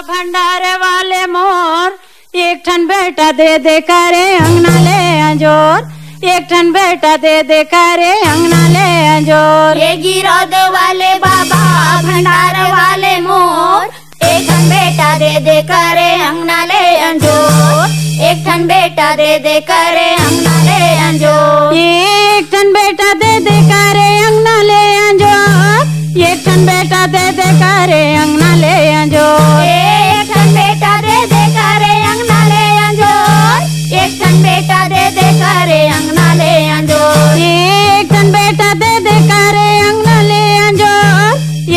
भंडारे वाले मोर एक ठन बेटा दे दे करे अंगना ले अंजोर, एक ठन बेटा दे दे करे अंगना ले अंजोर। ये गिरौद वाले बाबा भंडार वाले मोर एक ठन बेटा दे दे करे अंगना ले अंजोर, एक ठन बेटा दे दे करे अंगना ले अंजोर। एक ठन बेटा दे दे करे अंगना ले अंजोर, एक ठन बेटा दे दे करे अंगना ले अंजोर। एक ठन बेटा दे दे करे अंगना ले अंजोर, एक ठन बेटा दे दे करे अंगना ले अंजोर। एक ठन बेटा दे दे करे अंगना ले अंजोर,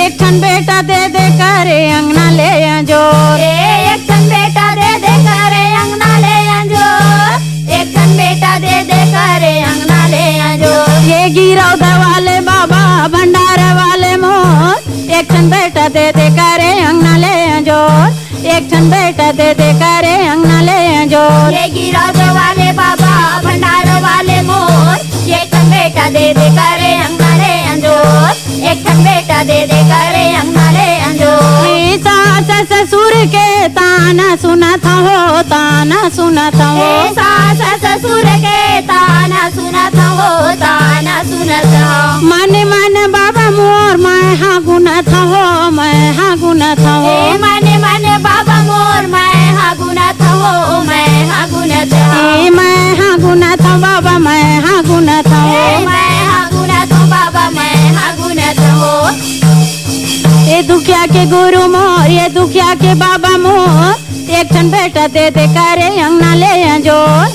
एक ठन बेटा दे दे करे अंगना ले अंजोर। एक ठन बेटा दे दे करे अंगना ले अंजोर, एक ठन बेटा दे दे करे अंगना ले अंजोर। ये गिरौद वाले बाबा भंडार वाले मोर एक ठन बेटा दे दे करे अंगना ले अंजोर, एक ठन बेटा दे दे करे अंगना ले अंजोर। ये गिरौद वाले बाबा भंडार वाले मोर एक ठन बेटा दे दे करे अंगना ले अंजोर, एक ठन बेटा दे दे करे अंगना ले अंजोर। सास ससुर के ताना सुनत हो, ताना सुनत हो। सास ससुर के ताना सुनत हो, ताना सुनत हो। मन मन बाबा मोर मैं हाँ गुनत हो, मैं हाँ गुनत हो। मन मन बाबा मोर मैं हाँ गुनत हो, मैं हाँ गुनत हो। मैं हाँ गुनत हो बाबा, मैं हाँ गुनत हो। मैं हाँ गुनत हो बाबा, मैं हाँ गुनत हो। ये दुखिया के गुरु मोर, ये दुखिया के बाबा मोर एक ठन बेटा दे दे करे अंगना ले अंजोर,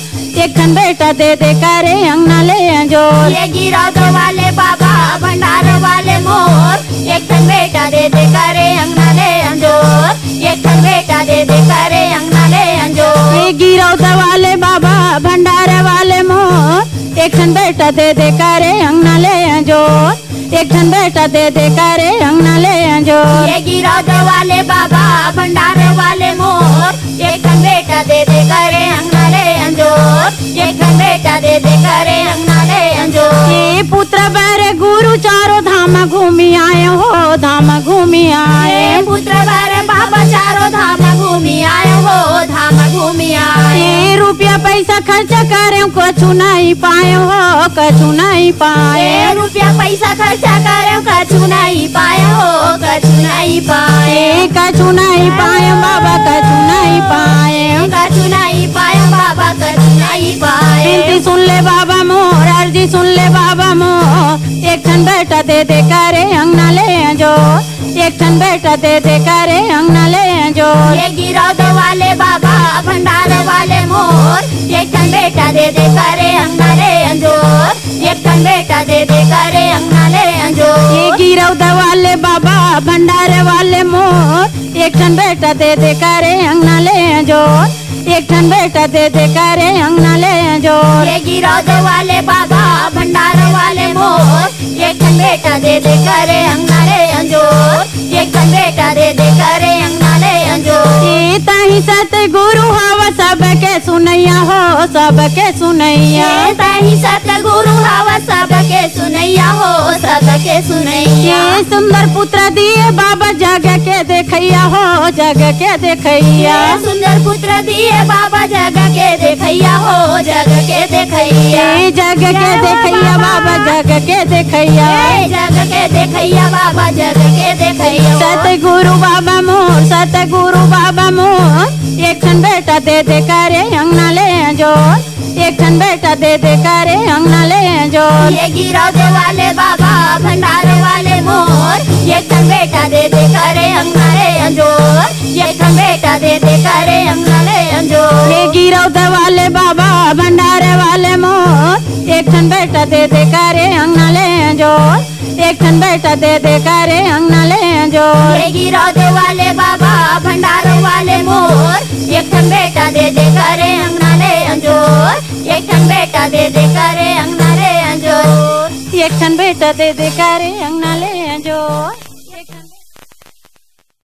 एक ठन बेटा दे दे करे अंगना ले अंजोर। ये गिरौद वाले बाबा भंडार वाले मोर एक ठन बेटा दे दे करे अंगना ले अंजोर, एक ठन बेटा दे दे करे अंगना ले अंजोर। ये गिरौद वाले बाबा भंडार वाले मोर एक ठन बेटा दे दे करे अंगना ले अंजोर, एक ठन बेटा दे दे करे अंगना ले अंजोर। ये गिरौद वाले बाबा भंडार वाले मोर एक ठन बेटा दे दे करे अंगना ले अंजोर, एक ठन बेटा दे दे करे अंगना ले अंजोर। ये पुत्र बारे गुरु चारों धाम घूमी आए हो, धाम घूमी आए। पुत्र बारे बाबा चारों धाम घूमी आए हो, धाम घूमी आए। ये रुपया पैसा खर्चा करे कछु नहीं पाए हो, कछु नहीं पाए। रुपया पैसा खर्चा करे कछु नहीं पाए हो, कछु नहीं पाए। कछु नहीं पाए बाबा, कछु नहीं पाए। कछु नहीं पाए बाबा, कछु नहीं पाए। विनती सुन ले बाबा मोर, अर्जी सुन ले बाबा मोर, एक ठन बेटा दे दे करे अंगना ले अंजोर, एक ठन बेटा दे दे करे अंगना ले अंजोर। ये गिरौद वाले बाबा भंडार वाले मोर एक ठन बेटा दे दे करे अंगना ले अंजोर, एक ठन बेटा दे दे करे अंगना ले अंजोर। ये गिरौद वाले बाबा भंडार वाले मोर एक ठन बेटा दे दे करे अंगना ले अंजोर, एक ठन बेटा दे दे करे अंगना ले अंजोर। ये गिरौद वाले बाबा भंडार वाले मोर एक ठन बेटा दे दे करे अंगना ले अंजोर, एक ठन बेटा दे दे करे अंगना ले अंजोर। ये ताही सतगुरु हवा सबके सुनैया हो, सबके सुनैया। ताही सतगुरु हवा सबके सुनैया हो, सबके सुनैया। ये सुंदर पुत्र दिए बाबा जग के देखैया हो, जग के देखैया। सुंदर पुत्र दिए बाबा जग के देखैया हो, जग के देखैया। जग के देखैया बाबा, जग के देखैया। जग के देखैया बाबा, जग के देखैया। सतगुरु बाबा मोर, सतगुरु बाबा मोर एक ठन बेटा दे दे करे अंगना ले अंजोर, एक ठन बेटा दे दे करे अंगना ले अंजोर। ये गिरौद वाले बाबा भंडार वाले मोर एक ठन बेटा दे दे करे अंगना ले अंजोर, एक ठन बेटा दे दे करे अंगना ले अंजोर। ये गिरौद वाले बाबा भंडार वाले मोर एक ठन बेटा दे दे करे अंगना ले अंजोर, एक ठन बेटा दे दे करे अंगना ले अंजोर। ये गिरौद वाले बाबा भंडार वाले मोर एक ठन बेटा दे दे करे अंगना ले अंजोर, एक ठन बेटा दे दे करे अंगना ले अंजोर, एक ठन बेटा दे दे करे अंगना ले अंजोर।